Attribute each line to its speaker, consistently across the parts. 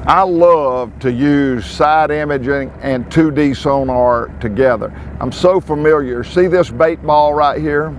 Speaker 1: I love to use side imaging and 2D sonar together. I'm so familiar. See this bait ball right here?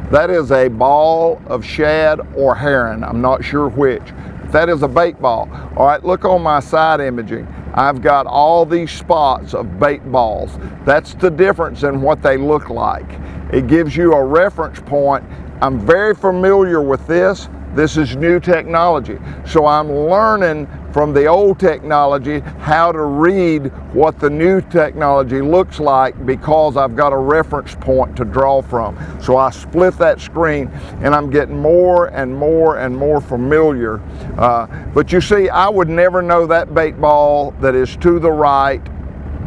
Speaker 1: That is a ball of shad or herring. I'm not sure which. That is a bait ball. All right, look on my side imaging. I've got all these spots of bait balls. That's the difference in what they look like. It gives you a reference point. I'm very familiar with this. This is new technology. So I'm learning from the old technology how to read what the new technology looks like because I've got a reference point to draw from. So I split that screen and I'm getting more and more and more familiar. But you see, I would never know that bait ball that is to the right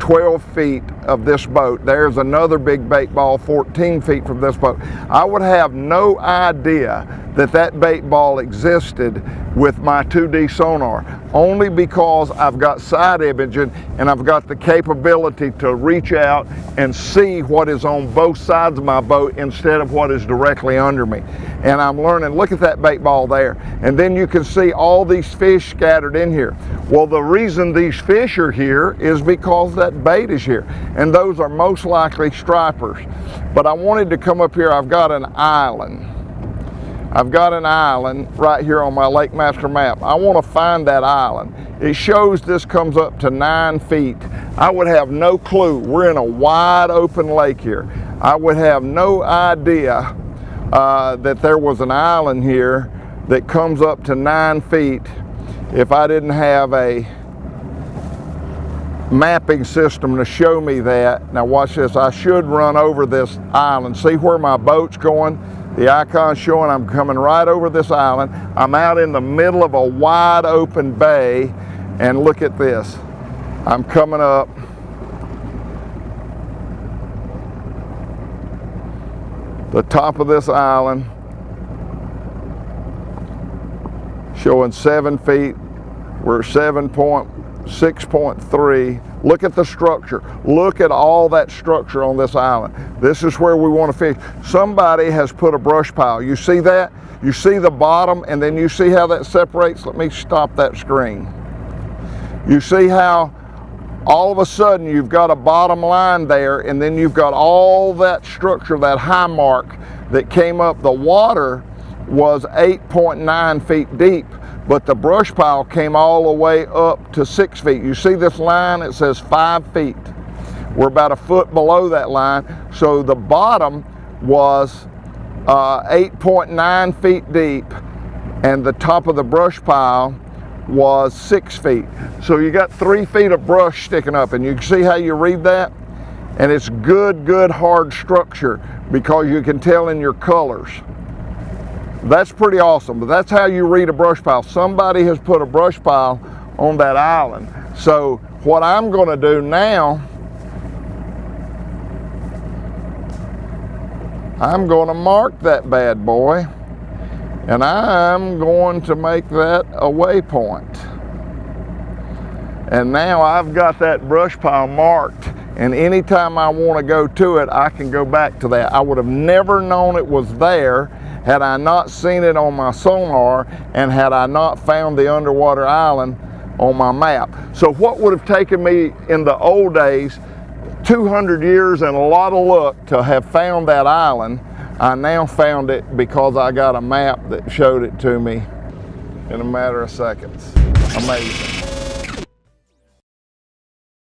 Speaker 1: 12 feet of this boat. There's another big bait ball 14 feet from this boat. I would have no idea that that bait ball existed with my 2D sonar, only because I've got side imaging and I've got the capability to reach out and see what is on both sides of my boat instead of what is directly under me. And I'm learning, look at that bait ball there. And then you can see all these fish scattered in here. Well, the reason these fish are here is because that bait is here. And those are most likely stripers. But I wanted to come up here. I've got an island. I've got an island right here on my Lake Master map. I want to find that island. It shows this comes up to 9 feet. I would have no clue. We're in a wide open lake here. I would have no idea that there was an island here that comes up to 9 feet if I didn't have a mapping system to show me that. Now watch this. I should run over this island. See where my boat's going? The icon's showing I'm coming right over this island. I'm out in the middle of a wide open bay, and look at this. I'm coming up. The top of this island, showing 7 feet. We're 6.3. Look at the structure. Look at all that structure on this island. This is where we want to fish. Somebody has put a brush pile. You see that? You see the bottom, and then you see how that separates? Let me stop that screen. You see how all of a sudden you've got a bottom line there, and then you've got all that structure, that high mark that came up. The water was 8.9 feet deep, but the brush pile came all the way up to 6 feet. You see this line? It says 5 feet. We're about a foot below that line. So the bottom was 8.9 feet deep, and the top of the brush pile was 6 feet. So you got 3 feet of brush sticking up, and you can see how you read that? And it's good hard structure because you can tell in your colors. That's pretty awesome, but that's how you read a brush pile. Somebody has put a brush pile on that island. So what I'm going to do now, I'm going to mark that bad boy, and I'm going to make that a waypoint. And now I've got that brush pile marked, and anytime I want to go to it, I can go back to that. I would have never known it was there had I not seen it on my sonar and had I not found the underwater island on my map. So what would have taken me in the old days 200 years and a lot of luck to have found that island, I now found it because I got a map that showed it to me in a matter of seconds. Amazing.